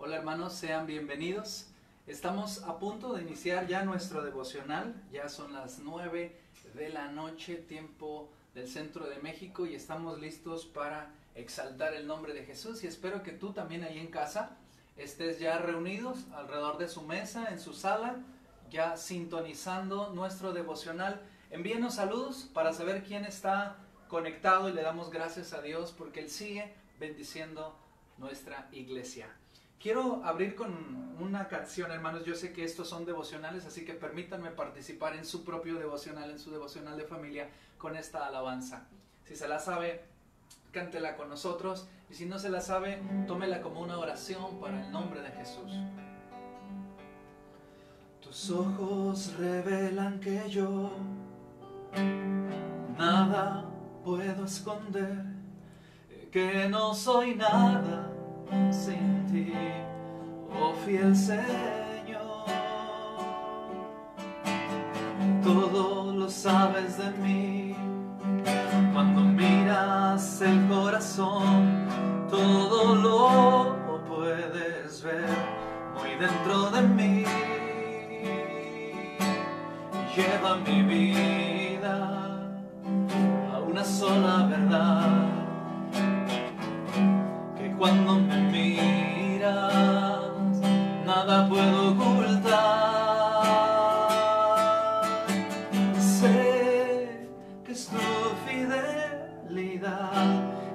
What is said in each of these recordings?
Hola hermanos, sean bienvenidos. Estamos a punto de iniciar ya nuestro devocional. Ya son las 9 de la noche, tiempo del centro de México, y estamos listos para exaltar el nombre de Jesús. Y espero que tú también ahí en casa estés ya reunidos alrededor de su mesa, en su sala, ya sintonizando nuestro devocional. Envíenos saludos para saber quién está conectado y le damos gracias a Dios porque Él sigue bendiciendo nuestra iglesia. Quiero abrir con una canción, hermanos. Yo sé que estos son devocionales, así que permítanme participar en su propio devocional, en su devocional de familia, con esta alabanza. Si se la sabe, cántela con nosotros, y si no se la sabe, tómela como una oración para el nombre de Jesús. Tus ojos revelan que yo nada puedo esconder, que no soy nada sin ti, oh fiel Señor. Todo lo sabes de mí, cuando miras el corazón, todo lo puedes ver muy dentro de mí. Lleva mi vida a una sola verdad, que cuando me miras nada puedo ocultar. Sé que es tu fidelidad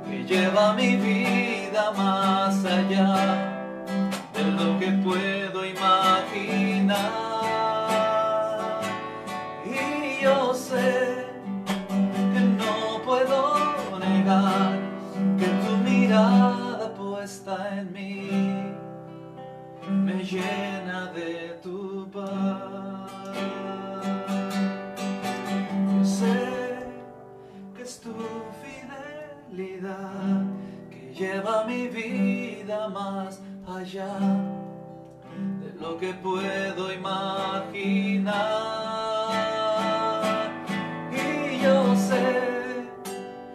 que lleva mi vida más allá de lo que puedo imaginar. Y yo sé que no puedo negar que tu mirada puesta en mí me llena de tu paz. Yo sé que es tu fidelidad que lleva mi vida más allá de lo que puedo imaginar. Y yo sé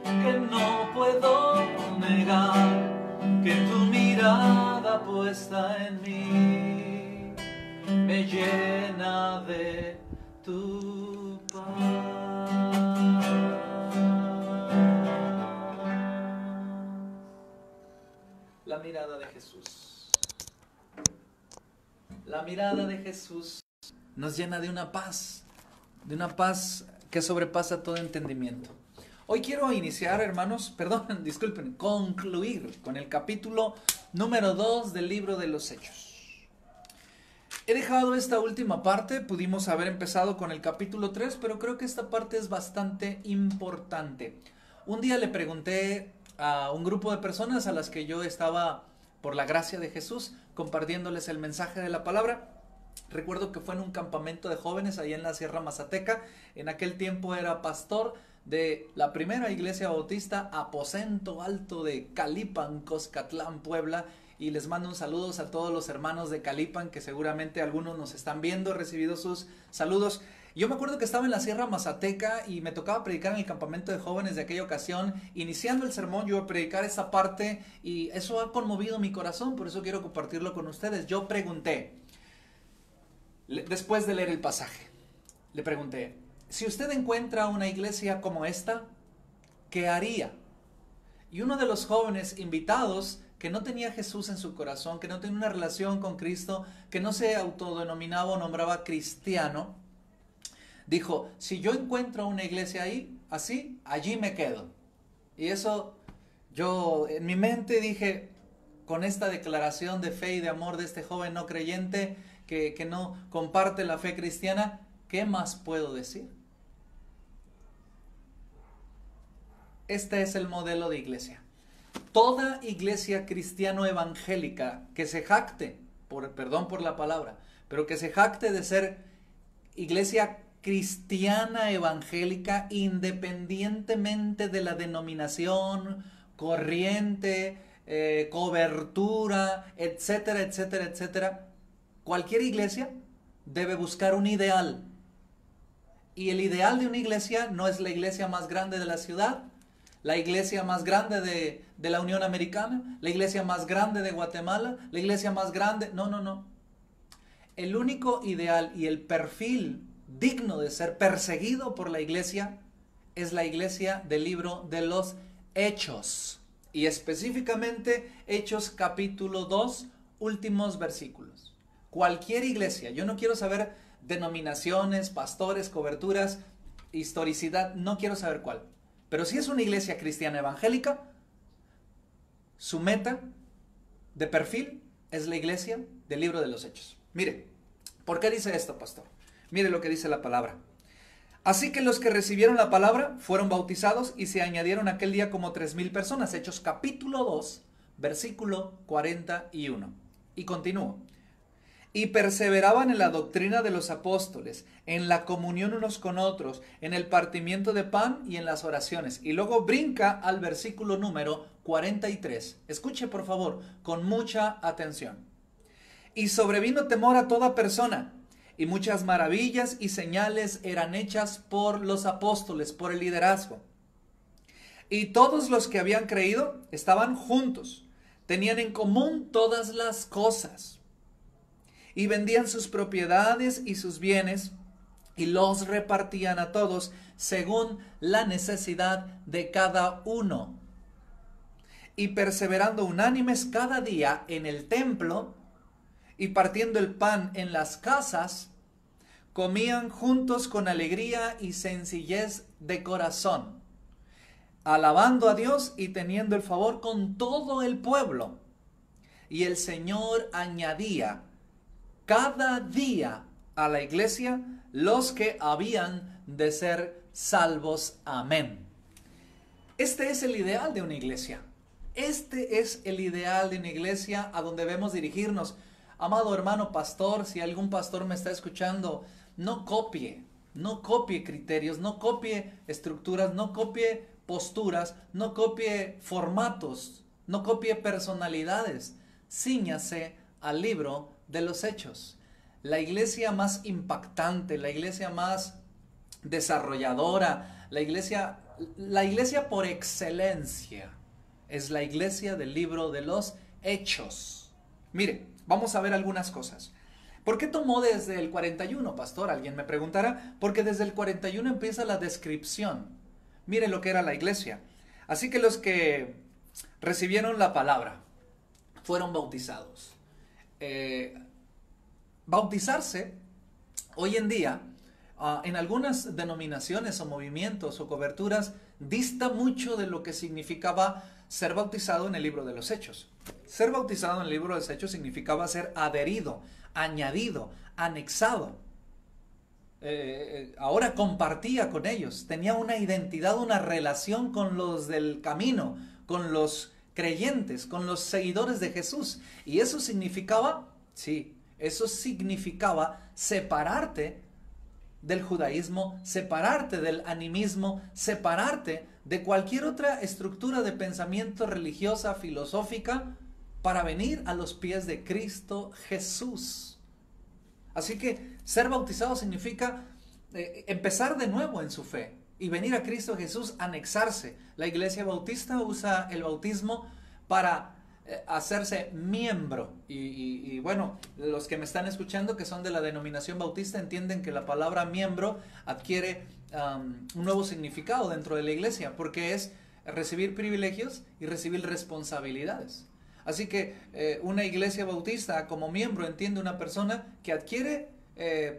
que no puedo negar que tu mirada puesta en mí me llena de tu paz. La mirada de Jesús. La mirada de Jesús nos llena de una paz que sobrepasa todo entendimiento. Hoy quiero iniciar, hermanos, disculpen, concluir con el capítulo número 2 del libro de los Hechos. He dejado esta última parte, pudimos haber empezado con el capítulo 3, pero creo que esta parte es bastante importante. Un día le pregunté a un grupo de personas a las que yo estaba, por la gracia de Jesús, compartiéndoles el mensaje de la palabra. Recuerdo que fue en un campamento de jóvenes ahí en la Sierra Mazateca. En aquel tiempo era pastor de la primera iglesia bautista Aposento Alto de Calipan, Coscatlán, Puebla. Y les mando un saludo a todos los hermanos de Calipan, que seguramente algunos nos están viendo, he recibido sus saludos. Yo me acuerdo que estaba en la Sierra Mazateca y me tocaba predicar en el campamento de jóvenes de aquella ocasión. Iniciando el sermón yo iba a predicar esa parte y eso ha conmovido mi corazón, por eso quiero compartirlo con ustedes. Yo pregunté, después de leer el pasaje, le pregunté, si usted encuentra una iglesia como esta, ¿qué haría? Y uno de los jóvenes invitados, que no tenía a Jesús en su corazón, que no tenía una relación con Cristo, que no se autodenominaba o nombraba cristiano, dijo, si yo encuentro una iglesia ahí, así, allí me quedo. Y eso, yo en mi mente dije, con esta declaración de fe y de amor de este joven no creyente, que no comparte la fe cristiana, ¿qué más puedo decir? Este es el modelo de iglesia. Toda iglesia cristiano evangélica que se jacte, perdón por la palabra, pero que se jacte de ser iglesia cristiana evangélica, independientemente de la denominación, corriente, cobertura, etcétera, etcétera, etcétera, cualquier iglesia debe buscar un ideal. Y el ideal de una iglesia no es la iglesia más grande de la ciudad, la iglesia más grande de la Unión Americana, la iglesia más grande de Guatemala, la iglesia más grande. No, no, no. El único ideal y el perfil digno de ser perseguido por la iglesia es la iglesia del libro de los Hechos. Y específicamente Hechos capítulo 2, últimos versículos. Cualquier iglesia, yo no quiero saber denominaciones, pastores, coberturas, historicidad, no quiero saber cuál. Pero si es una iglesia cristiana evangélica, su meta de perfil es la iglesia del libro de los Hechos. Mire, ¿por qué dice esto, pastor? Mire lo que dice la palabra. Así que los que recibieron la palabra fueron bautizados y se añadieron aquel día como 3,000 personas. Hechos capítulo 2, versículo 41. Y continúo. Y perseveraban en la doctrina de los apóstoles, en la comunión unos con otros, en el partimiento de pan y en las oraciones. Y luego brinca al versículo número 43. Escuche por favor, con mucha atención. Y sobrevino temor a toda persona, y muchas maravillas y señales eran hechas por los apóstoles, por el liderazgo. Y todos los que habían creído estaban juntos, tenían en común todas las cosas, y vendían sus propiedades y sus bienes, y los repartían a todos según la necesidad de cada uno. Y perseverando unánimes cada día en el templo, y partiendo el pan en las casas, comían juntos con alegría y sencillez de corazón, alabando a Dios y teniendo el favor con todo el pueblo. Y el Señor añadía cada día a la iglesia los que habían de ser salvos. Amén. Este es el ideal de una iglesia. Este es el ideal de una iglesia a donde debemos dirigirnos. Amado hermano pastor, si algún pastor me está escuchando, no copie criterios, no copie estructuras, no copie posturas, no copie formatos, no copie personalidades. Cíñase al libro de los Hechos. La iglesia más impactante, la iglesia más desarrolladora, la iglesia por excelencia es la iglesia del libro de los Hechos. Mire, vamos a ver algunas cosas. ¿Por qué tomó desde el 41, pastor? Alguien me preguntará. Porque desde el 41 empieza la descripción. Mire lo que era la iglesia. Así que los que recibieron la palabra fueron bautizados. Bautizarse, hoy en día, en algunas denominaciones o movimientos o coberturas, dista mucho de lo que significaba ser bautizado en el libro de los Hechos. Ser bautizado en el libro de los Hechos significaba ser adherido, añadido, anexado. Ahora compartía con ellos, tenía una identidad, una relación con los del camino, con los creyentes, con los seguidores de Jesús. Y eso significaba, sí, eso significaba separarte del judaísmo, separarte del animismo, separarte de cualquier otra estructura de pensamiento religiosa, filosófica, para venir a los pies de Cristo Jesús. Así que ser bautizado significa empezar de nuevo en su fe y venir a Cristo Jesús, anexarse. La iglesia bautista usa el bautismo para hacerse miembro. Y bueno, los que me están escuchando que son de la denominación bautista entienden que la palabra miembro adquiere un nuevo significado dentro de la iglesia, porque es recibir privilegios y recibir responsabilidades. Así que una iglesia bautista como miembro entiende una persona que adquiere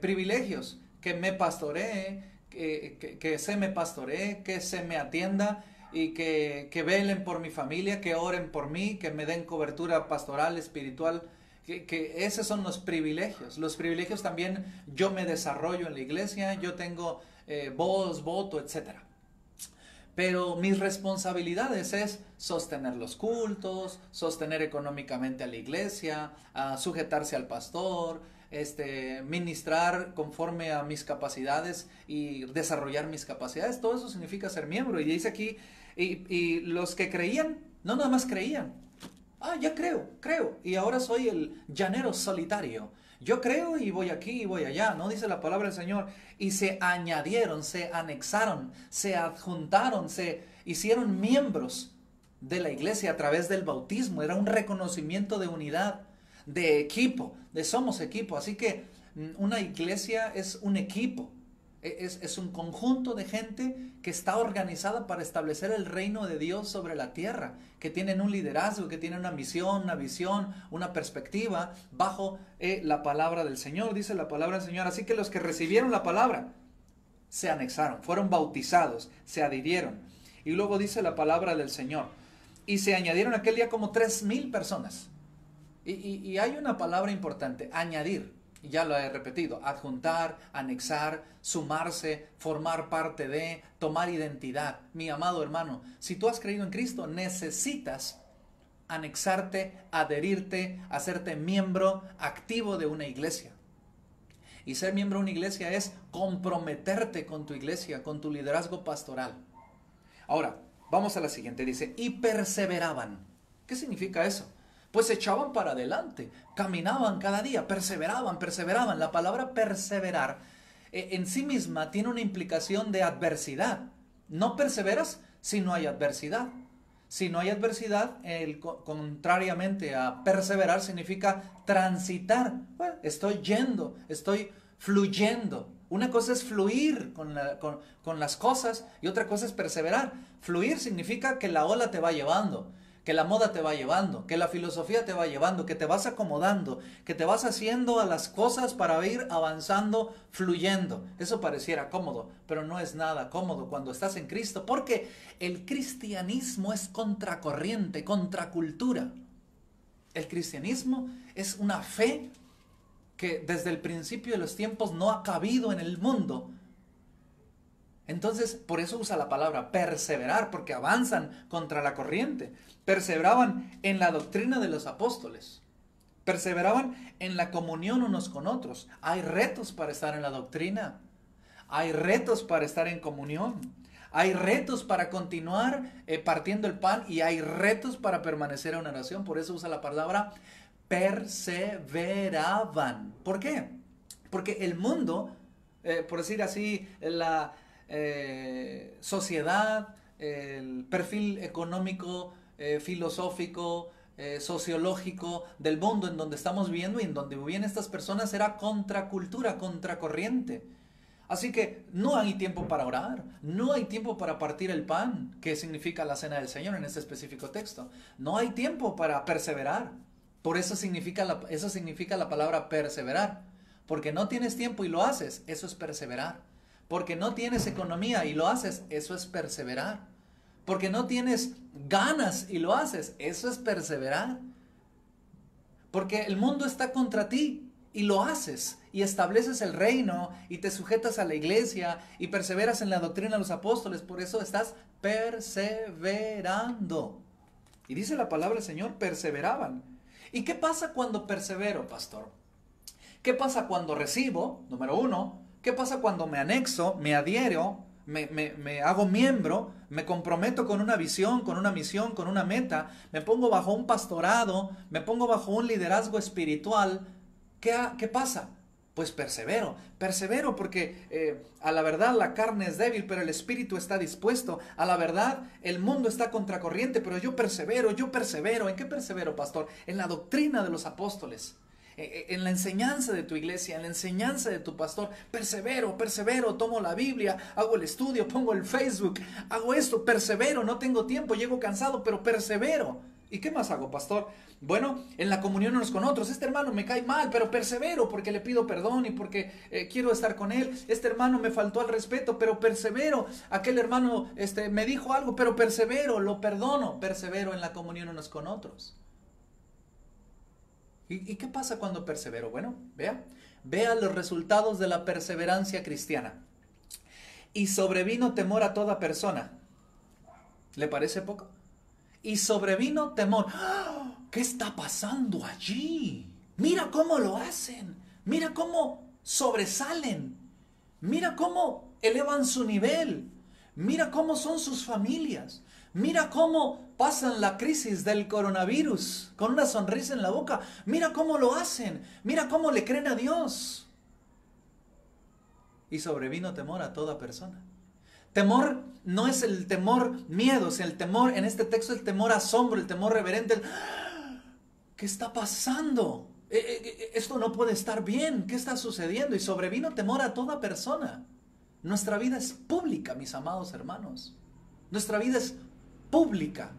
privilegios, que me pastoree, que se me pastoree, que se me atienda y que velen por mi familia, que oren por mí, que me den cobertura pastoral, espiritual, que esos son los privilegios. Los privilegios también yo me desarrollo en la iglesia, yo tengo voz, voto, etcétera. Pero mis responsabilidades es sostener los cultos, sostener económicamente a la iglesia, sujetarse al pastor, ministrar conforme a mis capacidades y desarrollar mis capacidades. Todo eso significa ser miembro. Y dice aquí, y los que creían, no nada más creían. Ya creo. Y ahora soy el llanero solitario. Yo creo y voy aquí y voy allá, ¿no? Dice la palabra del Señor. Y se añadieron, se anexaron, se adjuntaron, hicieron miembros de la iglesia a través del bautismo. Era un reconocimiento de unidad, de equipo, de somos equipo. Así que una iglesia es un equipo, es un conjunto de gente que está organizada para establecer el reino de Dios sobre la tierra, que tienen un liderazgo, que tienen una misión, una visión, una perspectiva bajo la palabra del Señor. Dice la palabra del Señor: así que los que recibieron la palabra se anexaron, fueron bautizados, se adhirieron. Y luego dice la palabra del Señor: y se añadieron aquel día como 3,000 personas. Y hay una palabra importante: añadir. Y ya lo he repetido: adjuntar, anexar, sumarse, formar parte de, tomar identidad. Mi amado hermano, si tú has creído en Cristo, necesitas anexarte, adherirte, hacerte miembro activo de una iglesia. Y ser miembro de una iglesia es comprometerte con tu iglesia, con tu liderazgo pastoral. Ahora, vamos a la siguiente. Dice: y perseveraban. ¿Qué significa eso? Pues se echaban para adelante, caminaban cada día, perseveraban. La palabra perseverar en sí misma tiene una implicación de adversidad. No perseveras si no hay adversidad. Si no hay adversidad, contrariamente a perseverar, significa transitar. Bueno, estoy yendo, estoy fluyendo. Una cosa es fluir con las cosas y otra cosa es perseverar. Fluir significa que la ola te va llevando, que la moda te va llevando, que la filosofía te va llevando, que te vas acomodando, que te vas haciendo a las cosas para ir avanzando, fluyendo. Eso pareciera cómodo, pero no es nada cómodo cuando estás en Cristo, porque el cristianismo es contracorriente, contracultura. El cristianismo es una fe que desde el principio de los tiempos no ha cabido en el mundo. Entonces, por eso usa la palabra perseverar, porque avanzan contra la corriente. Perseveraban en la doctrina de los apóstoles. Perseveraban en la comunión unos con otros. Hay retos para estar en la doctrina. Hay retos para estar en comunión. Hay retos para continuar partiendo el pan, y hay retos para permanecer en una oración. Por eso usa la palabra perseveraban. ¿Por qué? Porque el mundo, por decir así, la sociedad, el perfil económico, filosófico, sociológico del mundo en donde estamos viviendo y en donde vivían estas personas era contracultura, contracorriente. Así que no hay tiempo para orar, no hay tiempo para partir el pan, que significa la cena del Señor en este específico texto. No hay tiempo para perseverar. Por eso significa la palabra perseverar. Porque no tienes tiempo y lo haces, eso es perseverar. Porque no tienes economía y lo haces, eso es perseverar. Porque no tienes ganas y lo haces, eso es perseverar. Porque el mundo está contra ti y lo haces, y estableces el reino y te sujetas a la iglesia y perseveras en la doctrina de los apóstoles. Por eso estás perseverando. Y dice la palabra del Señor: perseveraban. ¿Y qué pasa cuando persevero, pastor? ¿Qué pasa cuando recibo? Número uno. ¿Qué pasa cuando me anexo, me adhiero, me hago miembro, me comprometo con una visión, con una misión, con una meta, me pongo bajo un pastorado, me pongo bajo un liderazgo espiritual? ¿Qué pasa? Pues persevero porque a la verdad la carne es débil, pero el espíritu está dispuesto. A la verdad el mundo está contracorriente, pero yo persevero. ¿En qué persevero, pastor? En la doctrina de los apóstoles, en la enseñanza de tu iglesia, en la enseñanza de tu pastor. Persevero, tomo la Biblia, hago el estudio, pongo el Facebook, hago esto, persevero, no tengo tiempo, llego cansado, pero persevero. ¿Y qué más hago, pastor? Bueno, en la comunión unos con otros. Este hermano me cae mal, pero persevero porque le pido perdón y porque quiero estar con él. Este hermano me faltó al respeto, pero persevero. Aquel hermano me dijo algo, pero persevero, lo perdono. Persevero en la comunión unos con otros. ¿Y qué pasa cuando persevero? Bueno, vea los resultados de la perseverancia cristiana. Y sobrevino temor a toda persona. ¿Le parece poco? Y sobrevino temor. ¡Ah! ¿Qué está pasando allí? Mira cómo lo hacen. Mira cómo sobresalen. Mira cómo elevan su nivel. Mira cómo son sus familias. Mira cómo pasan la crisis del coronavirus con una sonrisa en la boca. Mira cómo lo hacen. Mira cómo le creen a Dios. Y sobrevino temor a toda persona. Temor no es el temor miedo, es el temor, en este texto el temor asombro, el temor reverente. ¿Qué está pasando? Esto no puede estar bien. ¿Qué está sucediendo? Y sobrevino temor a toda persona. Nuestra vida es pública, mis amados hermanos. Nuestra vida es pública.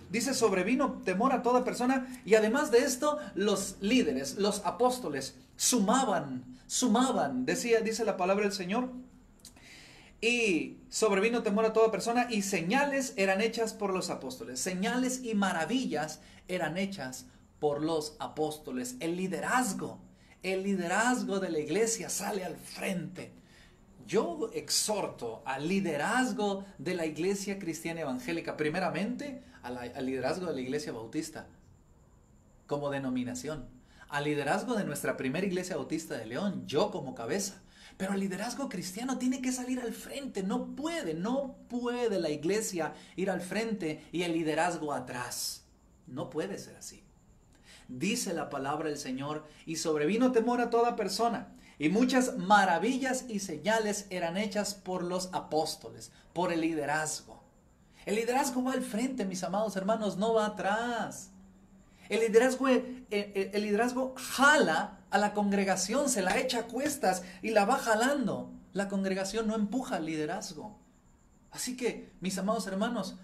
Dice, sobrevino temor a toda persona, y además de esto, los líderes, los apóstoles, sumaban, dice la palabra del Señor, y sobrevino temor a toda persona, y señales eran hechas por los apóstoles. Señales y maravillas eran hechas por los apóstoles. El liderazgo de la iglesia sale al frente. Yo exhorto al liderazgo de la iglesia cristiana evangélica, primeramente al liderazgo de la iglesia bautista como denominación, al liderazgo de nuestra primera iglesia bautista de León, yo como cabeza. Pero el liderazgo cristiano tiene que salir al frente. No puede la iglesia ir al frente y el liderazgo atrás. No puede ser así. Dice la palabra del Señor, y sobrevino temor a toda persona, y muchas maravillas y señales eran hechas por los apóstoles, por el liderazgo. El liderazgo va al frente, mis amados hermanos, no va atrás. El liderazgo jala a la congregación, se la echa a cuestas y la va jalando. La congregación no empuja al liderazgo. Así que, mis amados hermanos,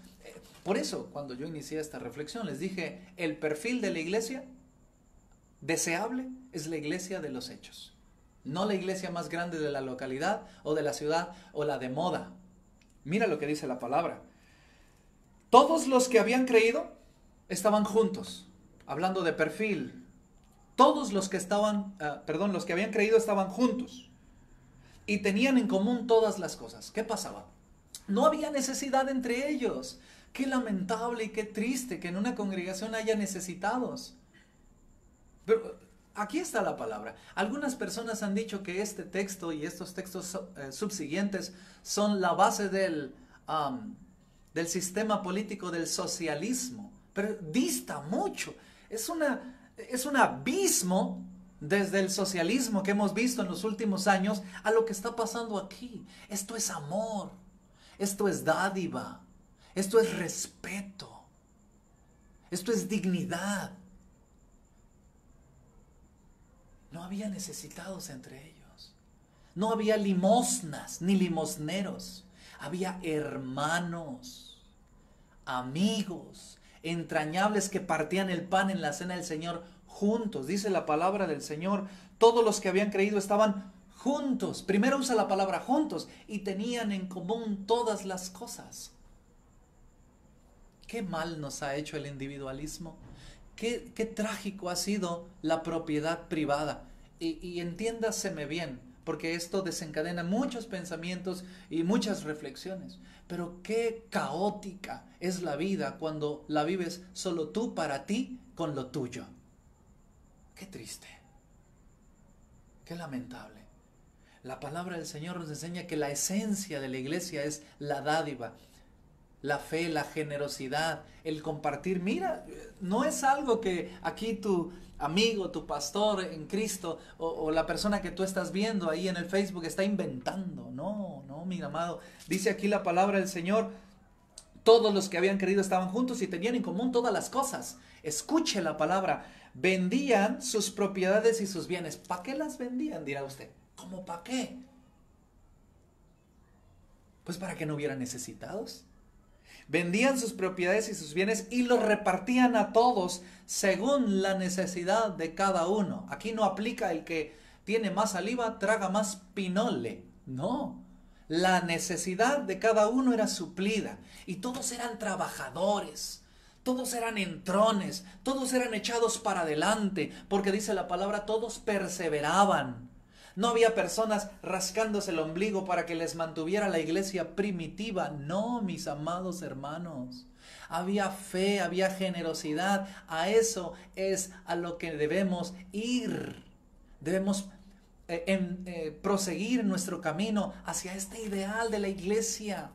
por eso cuando yo inicié esta reflexión les dije, el perfil de la iglesia deseable es la iglesia de los hechos. No la iglesia más grande de la localidad o de la ciudad o la de moda. Mira lo que dice la palabra. Todos los que habían creído estaban juntos. Hablando de perfil. Todos los que los que habían creído estaban juntos. Y tenían en común todas las cosas. ¿Qué pasaba? No había necesidad entre ellos. Qué lamentable y qué triste que en una congregación haya necesitados. Pero aquí está la palabra. Algunas personas han dicho que este texto y estos textos subsiguientes son la base del sistema político del socialismo. Pero dista mucho. Es un abismo desde el socialismo que hemos visto en los últimos años a lo que está pasando aquí. Esto es amor. Esto es dádiva. Esto es respeto. Esto es dignidad. No había necesitados entre ellos. No había limosnas ni limosneros. Había hermanos, amigos, entrañables que partían el pan en la cena del Señor juntos. Dice la palabra del Señor, todos los que habían creído estaban juntos. Primero usa la palabra juntos y tenían en común todas las cosas. Qué mal nos ha hecho el individualismo. Qué trágico ha sido la propiedad privada. Y entiéndaseme bien, porque esto desencadena muchos pensamientos y muchas reflexiones. Pero qué caótica es la vida cuando la vives solo tú para ti con lo tuyo. Qué triste. Qué lamentable. La palabra del Señor nos enseña que la esencia de la iglesia es la dádiva, la fe, la generosidad, el compartir. Mira, no es algo que aquí tu amigo, tu pastor en Cristo o la persona que tú estás viendo ahí en el Facebook está inventando. No, mi amado. Dice aquí la palabra del Señor, todos los que habían creído estaban juntos y tenían en común todas las cosas. Escuche la palabra. Vendían sus propiedades y sus bienes. ¿Para qué las vendían? Dirá usted. ¿Cómo para qué? Pues para que no hubiera necesitados. Vendían sus propiedades y sus bienes y los repartían a todos según la necesidad de cada uno. Aquí no aplica el que tiene más saliva, traga más pinole. No, la necesidad de cada uno era suplida. Y todos eran trabajadores, todos eran entrones, todos eran echados para adelante. Porque dice la palabra, todos perseveraban. No había personas rascándose el ombligo para que les mantuviera la iglesia primitiva. No, mis amados hermanos. Había fe, había generosidad. A eso es a lo que debemos ir. Debemos proseguir nuestro camino hacia este ideal de la iglesia.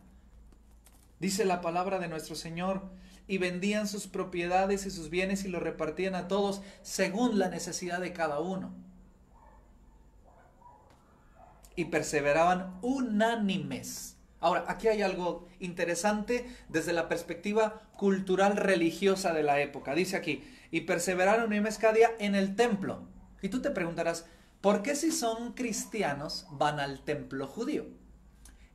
Dice la palabra de nuestro Señor, y vendían sus propiedades y sus bienes y los repartían a todos según la necesidad de cada uno. Y perseveraban unánimes. Ahora, aquí hay algo interesante desde la perspectiva cultural religiosa de la época. Dice aquí, y perseveraron un mes cada día en el templo. Y tú te preguntarás, ¿por qué si son cristianos van al templo judío?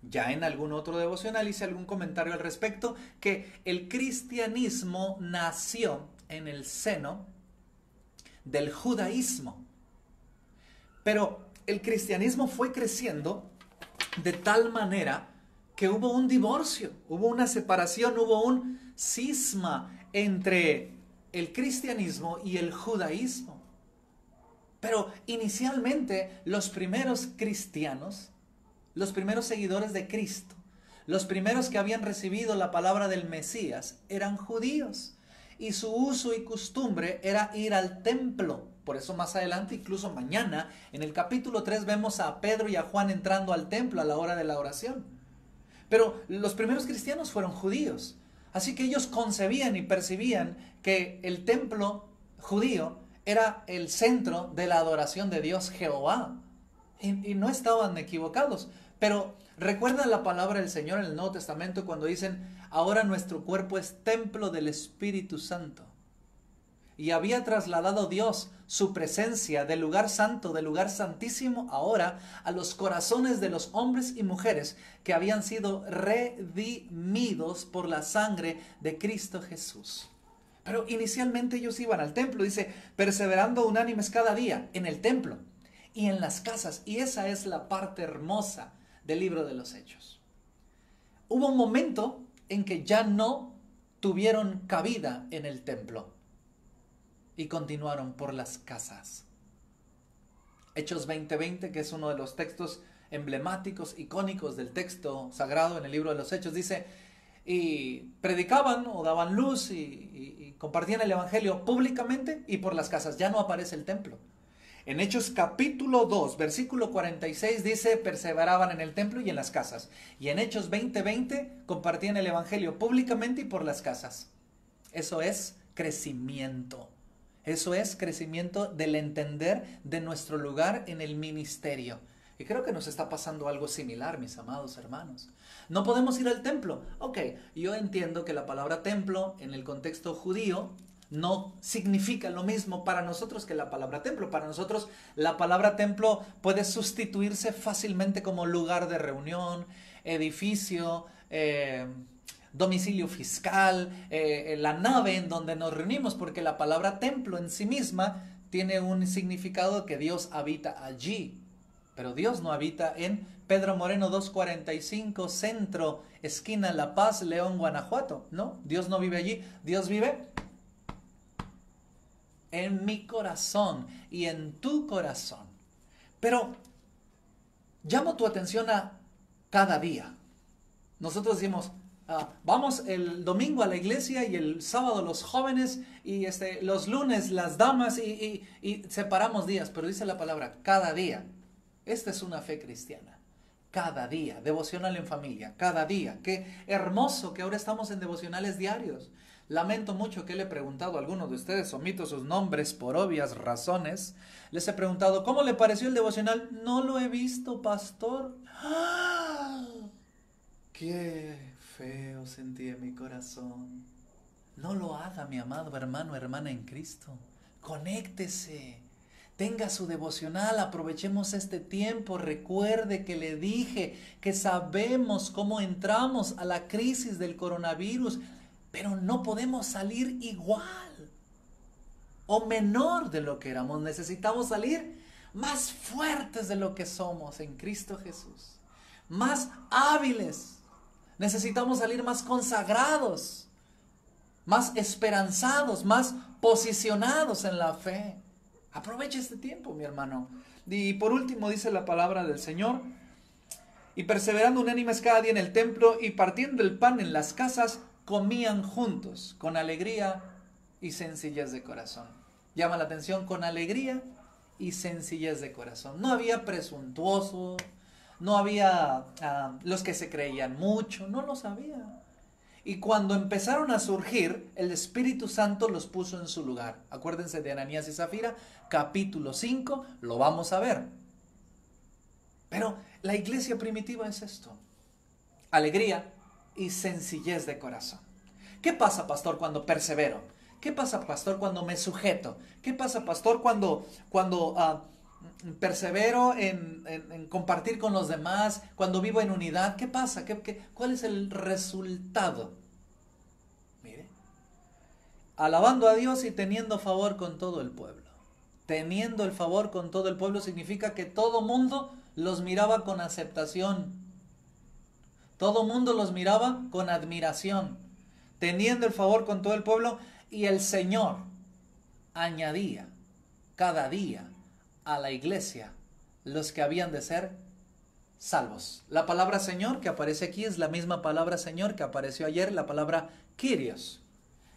Ya en algún otro devocional hice algún comentario al respecto, que el cristianismo nació en el seno del judaísmo. Pero el cristianismo fue creciendo de tal manera que hubo un divorcio, hubo una separación, hubo un cisma entre el cristianismo y el judaísmo. Pero inicialmente los primeros cristianos, los primeros seguidores de Cristo, los primeros que habían recibido la palabra del Mesías eran judíos. Y su uso y costumbre era ir al templo. Por eso más adelante, incluso mañana, en el capítulo 3 vemos a Pedro y a Juan entrando al templo a la hora de la oración. Pero los primeros cristianos fueron judíos. Así que ellos concebían y percibían que el templo judío era el centro de la adoración de Dios Jehová. Y no estaban equivocados. Pero recuerda la palabra del Señor en el Nuevo Testamento cuando dicen, ahora nuestro cuerpo es templo del Espíritu Santo. Y había trasladado Dios su presencia del lugar santo, del lugar santísimo, ahora a los corazones de los hombres y mujeres que habían sido redimidos por la sangre de Cristo Jesús. Pero inicialmente ellos iban al templo, dice, perseverando unánimes cada día en el templo y en las casas. Y esa es la parte hermosa del libro de los Hechos. Hubo un momento en que ya no tuvieron cabida en el templo y continuaron por las casas. Hechos 20:20, que es uno de los textos emblemáticos, icónicos del texto sagrado en el libro de los Hechos, dice, y predicaban o daban luz y compartían el evangelio públicamente y por las casas. Ya no aparece el templo. En Hechos capítulo 2, versículo 46 dice, perseveraban en el templo y en las casas. Y en Hechos 20:20 compartían el evangelio públicamente y por las casas. Eso es crecimiento. Eso es crecimiento del entender de nuestro lugar en el ministerio. Y creo que nos está pasando algo similar, mis amados hermanos. No podemos ir al templo. Ok, yo entiendo que la palabra templo en el contexto judío no significa lo mismo para nosotros que la palabra templo. Para nosotros la palabra templo puede sustituirse fácilmente como lugar de reunión, edificio, domicilio fiscal, la nave en donde nos reunimos, porque la palabra templo en sí misma tiene un significado que Dios habita allí. Pero Dios no habita en Pedro Moreno 245, centro, esquina La Paz, León, Guanajuato. No, Dios no vive allí. Dios vive en mi corazón y en tu corazón. Pero llamo tu atención a cada día. Nosotros decimos, vamos el domingo a la iglesia y el sábado los jóvenes y los lunes las damas y separamos días. Pero dice la palabra, cada día. Esta es una fe cristiana. Cada día, devocional en familia, cada día. Qué hermoso que ahora estamos en devocionales diarios. Lamento mucho que le he preguntado a algunos de ustedes, omito sus nombres por obvias razones. Les he preguntado, ¿cómo le pareció el devocional? No lo he visto, pastor. ¡Ah! Qué feo sentí en mi corazón. No lo haga, mi amado hermano, hermana en Cristo. Conéctese. Tenga su devocional, aprovechemos este tiempo. Recuerde que le dije que sabemos cómo entramos a la crisis del coronavirus, pero no podemos salir igual o menor de lo que éramos. Necesitamos salir más fuertes de lo que somos en Cristo Jesús, más hábiles. Necesitamos salir más consagrados, más esperanzados, más posicionados en la fe. Aprovecha este tiempo, mi hermano. Y por último dice la palabra del Señor, y perseverando unánimes cada día en el templo y partiendo el pan en las casas, comían juntos con alegría y sencillez de corazón. Llama la atención, con alegría y sencillez de corazón. No había presuntuosos, no había los que se creían mucho, no los había. Y cuando empezaron a surgir, el Espíritu Santo los puso en su lugar. Acuérdense de Ananías y Zafira, capítulo 5, lo vamos a ver. Pero la iglesia primitiva es esto. alegría y sencillez de corazón. ¿Qué pasa, pastor, cuando persevero? ¿Qué pasa, pastor, cuando me sujeto? ¿Qué pasa, pastor, cuando persevero en compartir con los demás, cuando vivo en unidad? ¿Qué pasa? ¿Cuál es el resultado? Mire, alabando a Dios y teniendo favor con todo el pueblo. Teniendo el favor con todo el pueblo significa que todo mundo los miraba con aceptación. Todo mundo los miraba con admiración. Teniendo el favor con todo el pueblo, y el Señor añadía cada día a la iglesia los que habían de ser salvos. La palabra Señor que aparece aquí es la misma palabra Señor que apareció ayer, la palabra Kyrios.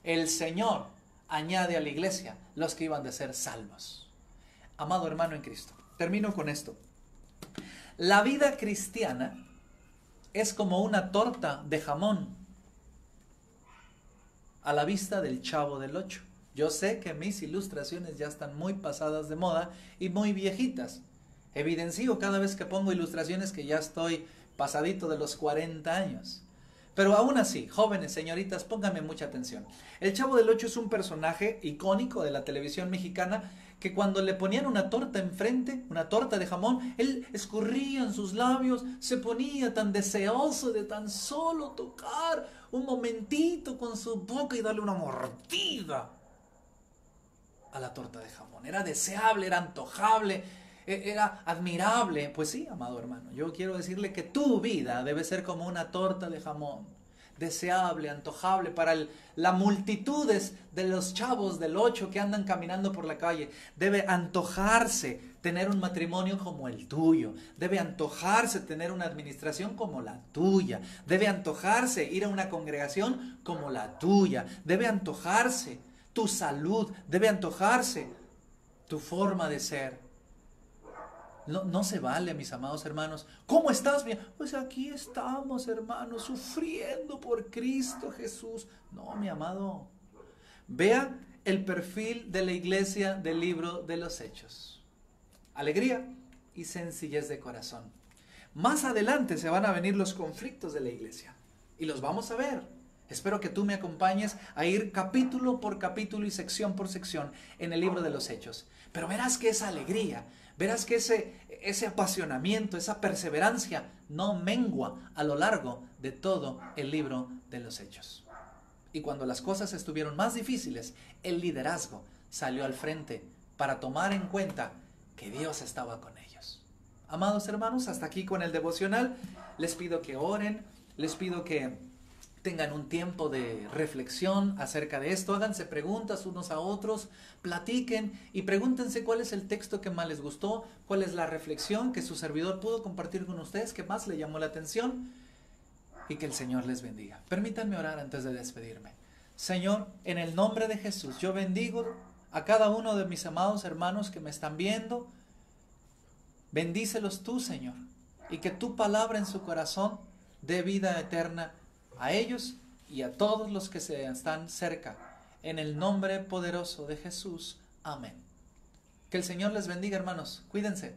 El Señor añade a la iglesia los que iban de ser salvos. Amado hermano en Cristo, termino con esto. La vida cristiana es como una torta de jamón a la vista del Chavo del Ocho. Yo sé que mis ilustraciones ya están muy pasadas de moda y muy viejitas. Evidencio cada vez que pongo ilustraciones que ya estoy pasadito de los 40 años. Pero aún así, jóvenes, señoritas, pónganme mucha atención. El Chavo del Ocho es un personaje icónico de la televisión mexicana que cuando le ponían una torta enfrente, una torta de jamón, él escurría en sus labios, se ponía tan deseoso de tan solo tocar un momentito con su boca y darle una mordida a la torta de jamón. Era deseable, era antojable, era admirable. Pues sí, amado hermano, yo quiero decirle que tu vida debe ser como una torta de jamón, deseable, antojable para la multitudes de los chavos del 8 que andan caminando por la calle. Debe antojarse tener un matrimonio como el tuyo. Debe antojarse tener una administración como la tuya. Debe antojarse ir a una congregación como la tuya. Debe antojarse tu salud. Debe antojarse tu forma de ser. No se vale, mis amados hermanos. ¿Cómo estás? Pues aquí estamos, hermanos, sufriendo por Cristo Jesús. No, mi amado. Vea el perfil de la iglesia del libro de los Hechos. Alegría y sencillez de corazón. Más adelante se van a venir los conflictos de la iglesia. Y los vamos a ver. Espero que tú me acompañes a ir capítulo por capítulo y sección por sección en el libro de los Hechos. Pero verás que esa alegría, verás que ese apasionamiento, esa perseverancia no mengua a lo largo de todo el libro de los Hechos. Y cuando las cosas estuvieron más difíciles, el liderazgo salió al frente para tomar en cuenta que Dios estaba con ellos. Amados hermanos, hasta aquí con el devocional. Les pido que oren, les pido que tengan un tiempo de reflexión acerca de esto, háganse preguntas unos a otros, platiquen y pregúntense cuál es el texto que más les gustó, cuál es la reflexión que su servidor pudo compartir con ustedes, que más le llamó la atención, y que el Señor les bendiga. Permítanme orar antes de despedirme. Señor, en el nombre de Jesús, yo bendigo a cada uno de mis amados hermanos que me están viendo. Bendícelos tú, Señor, y que tu palabra en su corazón dé vida eterna a ellos y a todos los que se están cerca. En el nombre poderoso de Jesús. Amén. Que el Señor les bendiga, hermanos. Cuídense.